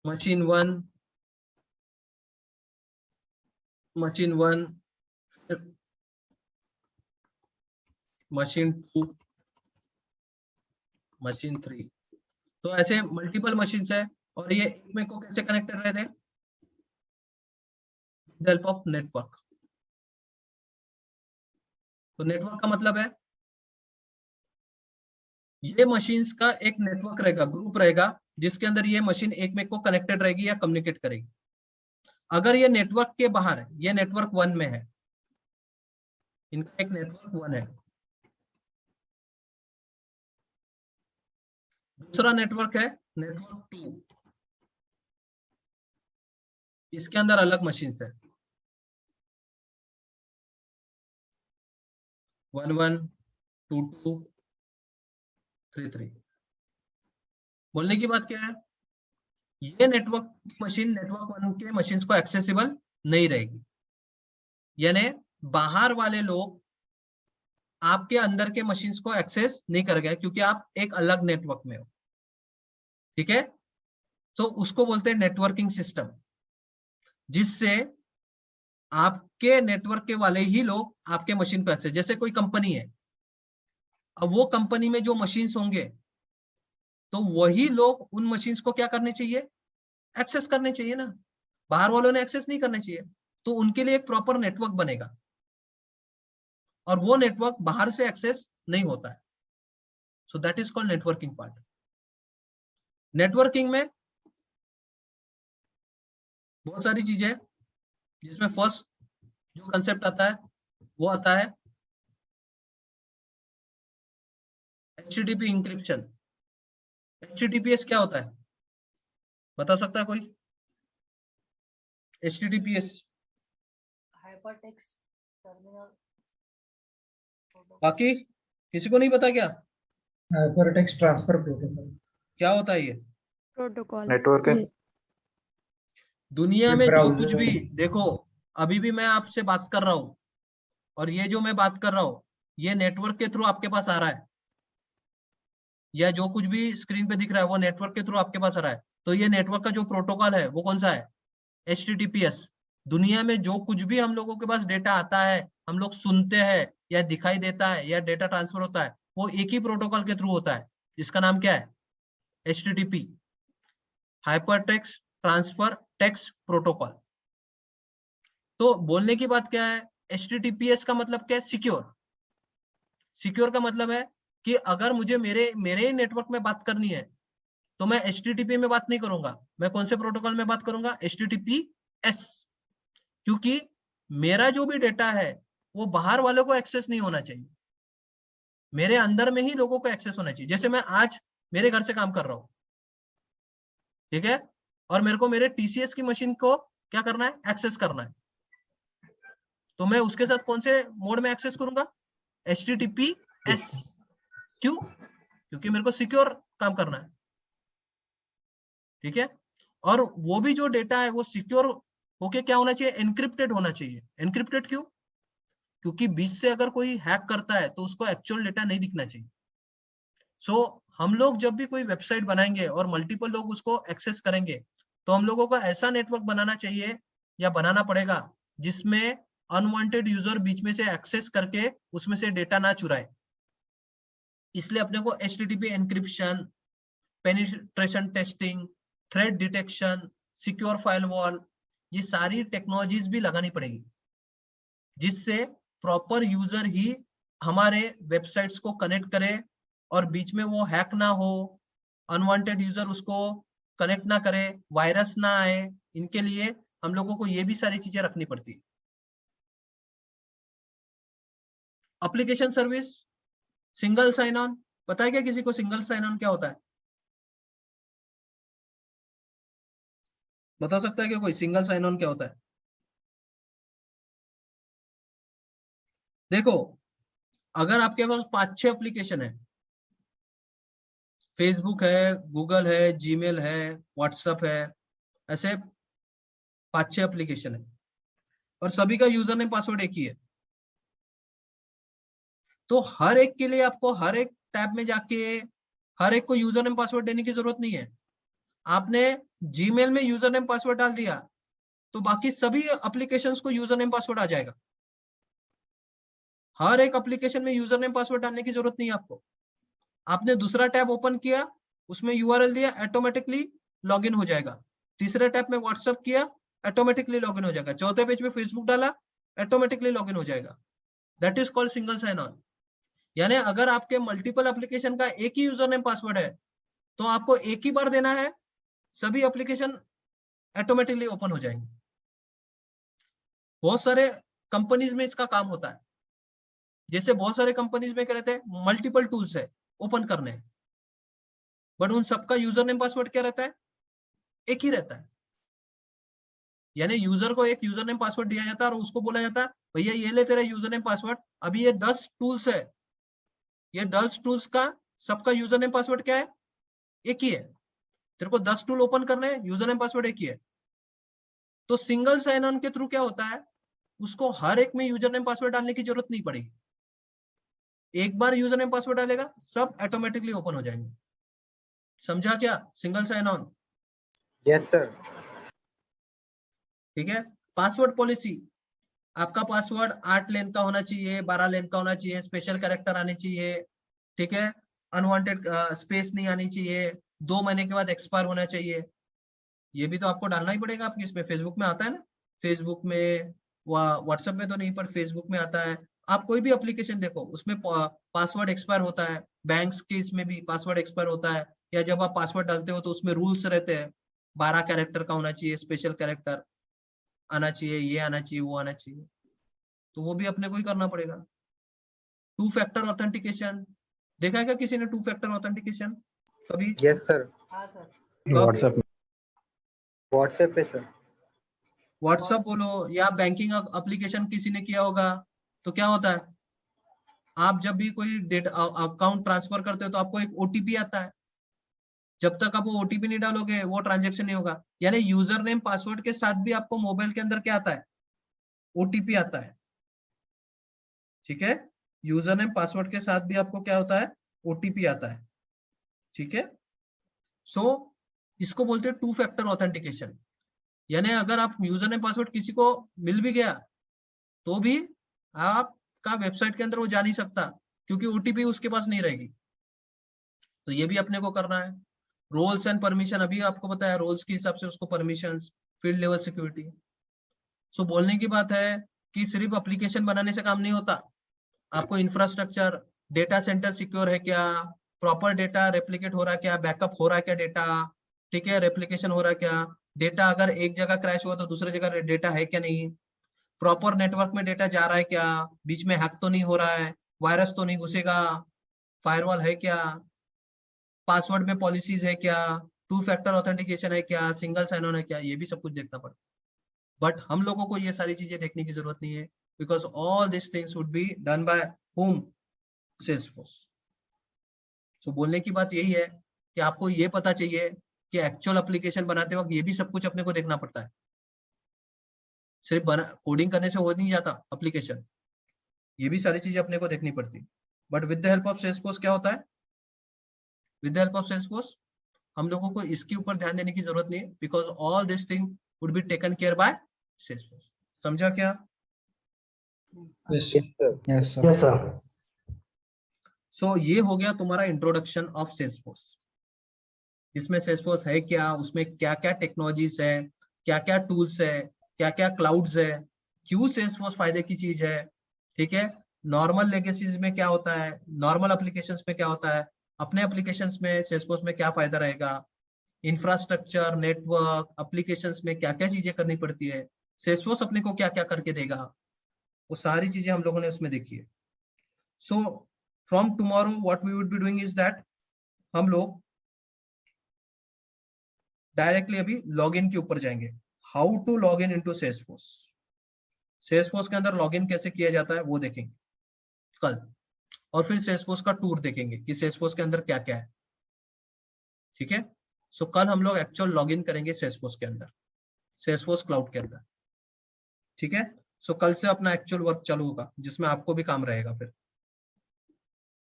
मशीन 1, मशीन 1, मशीन 2, मशीन 3। तो ऐसे मल्टीपल मशीन्स है और ये एक में को कैसे कनेक्टेड रहते हैं, विद हेल्प ऑफ नेटवर्क। तो नेटवर्क का मतलब है ये मशीन्स का एक नेटवर्क रहेगा, ग्रुप रहेगा, जिसके अंदर ये मशीन एक में को कनेक्टेड रहेगी या कम्युनिकेट करेगी। अगर ये नेटवर्क के बाहर है, ये नेटवर्क 1 में है, इनका एक नेटवर्क 1 है, दूसरा नेटवर्क है नेटवर्क 2, इसके अंदर अलग मशीन्स है, 1 1 2 2 3 3। बोलने की बात क्या है, ये नेटवर्क की मशीन नेटवर्क 1 के मशीन्स को एक्सेसिबल नहीं रहेगी, यानी बाहर वाले लोग आपके अंदर के मशीन्स को एक्सेस नहीं कर गए क्योंकि आप एक अलग नेटवर्क में हो। ठीक है, तो उसको बोलते हैं नेटवर्किंग सिस्टम, जिससे आपके नेटवर्क के वाले ही लोग आपके मशीन को एक्सेस, जैसे कोई कंपनी है, अब वो कंपनी में जो मशीन्स होंगे तो वही लोग उन मशीन्स को क्या करने चाहिए, एक्सेस करने चाहिए ना, बाहर वालों ने एक्सेस नहीं करने चाहिए। तो उनके लिए एक प्रॉपर नेटवर्क बनेगा और वो नेटवर्क बाहर से एक्सेस नहीं होता है। So that is called networking part. Networking में बहुत सारी चीजें हैं, जिसमें फर्स्ट जो कंसेप्ट आता है वो आता है HTTP इंक्रिप्शन। HTTPS क्या होता है, बता सकता है कोई? HTTPS hypertext terminal. बाकी किसी को नहीं पता क्या? हाइपरटेक्स्ट ट्रांसफर प्रोटोकॉल क्या होता है ये? प्रोटोकॉल नेटवर्क है। दुनिया में जो ब्राउज़र कुछ भी, देखो अभी भी मैं आपसे बात कर रहा हूं और ये जो मैं बात कर रहा हूं ये नेटवर्क के थ्रू आपके पास आ रहा है, या जो कुछ भी स्क्रीन पे दिख रहा है वो नेटवर्क के थ्रू आपके पास आ रहा है। तो ये नेटवर्क का जो प्रोटोकॉल है वो कौन सा है, HTTPS। दुनिया में जो कुछ भी हम लोगों के पास डेटा आता है, हम लोग सुनते हैं या दिखाई देता है या डेटा ट्रांसफर होता है, वो एक ही प्रोटोकॉल के थ्रू होता है, जिसका नाम क्या है, HTTP, hypertext transfer text protocol. तो बोलने की बात क्या है, HTTPS का मतलब क्या है, सिक्योर। सिक्योर का मतलब है कि अगर मुझे मेरे नेटवर्क में बात करनी है तो मैं HTTP में बात नहीं करूंगा, मैं कौन से प्रोटोकॉल में बात करूंगा, HTTPS। क्योंकि मेरा जो भी डेटा है वो बाहर वालों को एक्सेस नहीं होना चाहिए, मेरे अंदर में ही लोगों को एक्सेस होना चाहिए। जैसे मैं आज मेरे घर से काम कर रहा हूं, ठीक है, और मेरे को मेरे TCS की मशीन को क्या करना है, एक्सेस करना है, तो मैं उसके साथ कौन से मोड में एक्सेस करूंगा, HTTPS। क्यों? क्योंकि मेरे को सिक्योर काम करना है। ठीक है, और वो भी जो डेटा है वो सिक्योर होके क्या होना चाहिए, एनक्रिप्टेड होना चाहिए। एनक्रिप्टेड क्यों? क्योंकि बीच से अगर कोई हैक करता है तो उसको एक्चुअल डेटा नहीं दिखना चाहिए। सो हम लोग जब भी कोई वेबसाइट बनाएंगे और मल्टीपल लोग उसको एक्सेस करेंगे तो हम लोगों को ऐसा नेटवर्क बनाना चाहिए या बनाना पड़ेगा जिसमें अनवांटेड यूजर बीच में से एक्सेस करके उसमें से डेटा ना चुराए। इसलिए अपने को HTTP encryption, penetration testing, threat detection, secure firewall, ये सारी टेक्नोलॉजीज भी लगानी पड़ेगी, जिससे प्रॉपर यूजर ही हमारे वेबसाइट्स को कनेक्ट करे और बीच में वो हैक ना हो, अनवांटेड यूजर उसको कनेक्ट ना करे, वायरस ना आए। इनके लिए हम लोगों को ये भी सारी चीजें रखनी पड़ती है। Application service, single sign on, पता है क्या किसी को सिंगल साइन ऑन क्या होता है? बता सकता है क्या कोई सिंगल साइन ऑन क्या होता है? देखो, अगर आपके पास 5-6 एप्लीकेशन है, फेसबुक है, गूगल है, जीमेल है, व्हाट्सएप है, ऐसे 5-6 एप्लीकेशन है और सभी का यूजर नेम पासवर्ड एक ही है, तो हर एक के लिए आपको हर एक टैब में जाके हर एक को यूजर नेम पासवर्ड देने की जरूरत नहीं है। आपने जीमेल में यूजर नेम पासवर्ड डाल दिया तो बाकी सभी एप्लीकेशंस को यूजर नेम पासवर्ड आ जाएगा। हर एक एप्लीकेशन में यूजर नेम पासवर्ड डालने की जरूरत नहीं है आपको। आपने दूसरा टैब ओपन किया, उसमें यूआरएल दिया, ऑटोमेटिकली लॉगिन हो जाएगा। तीसरे टैब में व्हाट्सएप किया, ऑटोमेटिकली लॉगिन हो जाएगा। चौथे पेज में फेसबुक डाला, ऑटोमेटिकली लॉगिन हो जाएगा। That is called single sign on. यानी अगर आपके मल्टीपल एप्लीकेशन का एक ही यूजर नेम पासवर्ड है तो आपको एक ही बार देना है, सभी एप्लीकेशन ऑटोमेटिकली ओपन हो जाएंगे। बहुत सारे कंपनीज में इसका काम होता है। जैसे बहुत सारे कंपनीज में क्या रहते हैं, मल्टीपल टूल्स है ओपन करने, बट उन सबका यूजर नेम पासवर्ड क्या रहता है? एक ही रहता है। यानी यूजर को एक यूजर नेम पासवर्ड दिया जाता है और उसको बोला जाता है भैया ये ले तेरा यूजर नेम पासवर्ड। अभी ये 10 टूल्स है, ये 10 टूल्स का सबका यूजर नेम पासवर्ड क्या है? एक ही है। तेरे को 10 टूल ओपन करने हैं, यूजर नेम पासवर्ड एक ही है। तो सिंगल साइन ऑन के थ्रू क्या होता है, उसको हर एक में यूजर नेम पासवर्ड डालने की जरूरत नहीं पड़ेगी। एक बार यूजर नेम पासवर्ड डालेगा, सब ऑटोमेटिकली ओपन हो जाएंगे। समझा क्या single sign on? Yes sir. ठीक है। पासवर्ड पॉलिसी, आपका पासवर्ड 8 लेन का होना चाहिए, 12 लेन का होना चाहिए, स्पेशल कैरेक्टर आने चाहिए, ठीक है, अनवांटेड स्पेस नहीं आनी चाहिए, 2 महीने के बाद एक्सपायर होना चाहिए। ये भी तो आपको डालना ही पड़ेगा आपकी इसमें। फेसबुक में आता है ना, फेसबुक में, व्हाट्सएप में तो नहीं पर फेसबुक में आता है। आप कोई भी एप्लीकेशन देखो उसमें पासवर्ड एक्सपायर होता है, बैंक्स के इसमें भी पासवर्ड एक्सपायर होता है, या जब आप पासवर्ड डालते हो तो उसमें रूल्स रहते हैं, 12 कैरेक्टर का होना चाहिए, स्पेशल कैरेक्टर आना चाहिए, ये आना चाहिए, वो आना चाहिए, तो वो भी अपने को ही करना पड़ेगा। 2 फैक्टर ऑथेंटिकेशन, देखा है क्या किसी ने 2 फैक्टर ऑथेंटिकेशन कभी? Yes sir. व्हाट्सएप व्हाट्सएप पे सर। व्हाट्सएप बोलो या बैंकिंग एप्लीकेशन किसी ने किया होगा, तो क्या होता है, आप जब भी कोई डेटा अकाउंट ट्रांसफर करते हो तो आपको एक ओटीपी आता है। जब तक आप वो ओटीपी नहीं डालोगे वो ट्रांजेक्शन नहीं होगा। यानी यूजर नेम पासवर्ड के साथ भी आपको मोबाइल के अंदर क्या आता है? ओटीपी आता है। ठीक है, यूजर नेम पासवर्ड के साथ भी आपको क्या होता है? ओटीपी आता है। ठीक है, सो इसको बोलते हैं 2 फैक्टर ऑथेंटिकेशन। यानी अगर आप यूजर नेम पासवर्ड किसी को मिल भी गया तो भी आपका वेबसाइट के अंदर वो जा नहीं सकता, क्योंकि ओटीपी उसके पास नहीं रहेगी। तो ये भी अपने को करना है। रोल्स एंड परमिशन, अभी आपको बताया, रोल्स के हिसाब से उसको परमिशंस, फील्ड लेवल सिक्योरिटी। सो बोलने की बात है कि सिर्फ एप्लीकेशन बनाने से काम नहीं होता, आपको इंफ्रास्ट्रक्चर, डेटा सेंटर सिक्योर है क्या, प्रॉपर डेटा रेप्लिकेट हो रहा है क्या, बैकअप हो रहा है क्या डेटा, ठीक है, रेप्लिकेशन हो रहा है क्या, डेटा अगर एक जगह क्रैश हुआ तो दूसरी जगह डेटा है क्या नहीं, प्रॉपर नेटवर्क में डेटा जा रहा है क्या, बीच में हैक तो नहीं हो रहा है, वायरस तो नहीं घुसेगा, फायरवॉल है क्या, पासवर्ड में पॉलिसीज है क्या, 2 फैक्टर ऑथेंटिकेशन है क्या, सिंगल साइन ऑन है क्या, ये भी सब कुछ देखना पड़ता है। बट हम लोगों को ये सारी चीजें देखने की जरूरत नहीं है, because all this things would be done by home, Salesforce. So बोलने की बात यही है कि आपको ये पता चाहिए कि एक्चुअल एप्लीकेशन बनाते वक्त ये भी सब कुछ अपने को देखना पड़ता है। सिर्फ कोडिंग करने से हो नहीं जाता एप्लीकेशन, ये भी सारी चीजें अपने को देखनी पड़ती। But with the help of Salesforce क्या होता है, with the help of Salesforce हम लोगों को इसके ऊपर ध्यान देने की जरूरत नहीं है, because all this thing would be taken care by Salesforce. समझा क्या? Yes. Yes, sir. Yes, sir. Yes, sir. सो ये हो गया तुम्हारा इंट्रोडक्शन ऑफ सेल्सफोर्स। इसमें सेल्सफोर्स है क्या, उसमें क्या क्या टेक्नोलॉजीज है, क्या क्या टूल्स है, क्या क्या क्लाउड्स है, क्यों सेल्सफोर्स फायदे की चीज है, ठीक है। नॉर्मल लेगेसीज में क्या होता है, नॉर्मल एप्लीकेशंस में क्या होता है, अपने एप्लीकेशंस में सेल्सफोर्स में क्या फायदा रहेगा, इंफ्रास्ट्रक्चर, नेटवर्क, एप्लीकेशंस में क्या क्या चीजें करनी पड़ती है, सेल्सफोर्स अपने को क्या क्या करके देगा, वो सारी चीजें हम लोगों ने उसमें देखी है। So from tomorrow what we would be doing is that हम लोग डायरेक्टली अभी लॉगिन के ऊपर जाएंगे। How to log in into Salesforce, Salesforce के अंदर लॉगिन कैसे किया जाता है वो देखेंगे कल, और फिर सेल्सफोर्स का टूर देखेंगे कि सेल्सफोर्स के अंदर क्या क्या है, ठीक है। सो कल हम लोग एक्चुअल लॉगिन करेंगे सेल्सफोर्स के अंदर, सेल्सफोर्स क्लाउड के अंदर, ठीक है। सो कल से अपना एक्चुअल वर्क चालू होगा जिसमें आपको भी काम रहेगा फिर,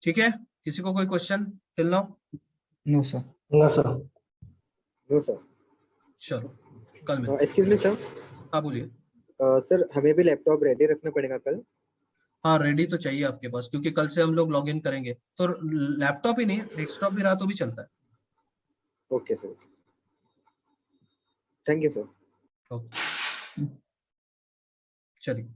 ठीक है। किसी को कोई question till now? No, sir. No, sir. No sir. चलो कल में। एक्सक्यूज मी सर, हाँ बोलिए। सर हमें भी लैपटॉप रेडी रखना पड़ेगा कल? हाँ रेडी तो चाहिए आपके पास, क्योंकि कल से हम लोग लॉग इन करेंगे, तो लैपटॉप ही नहीं डेस्कटॉप भी रहा तो भी चलता है। Okay sir, thank you sir. Okay चलिए।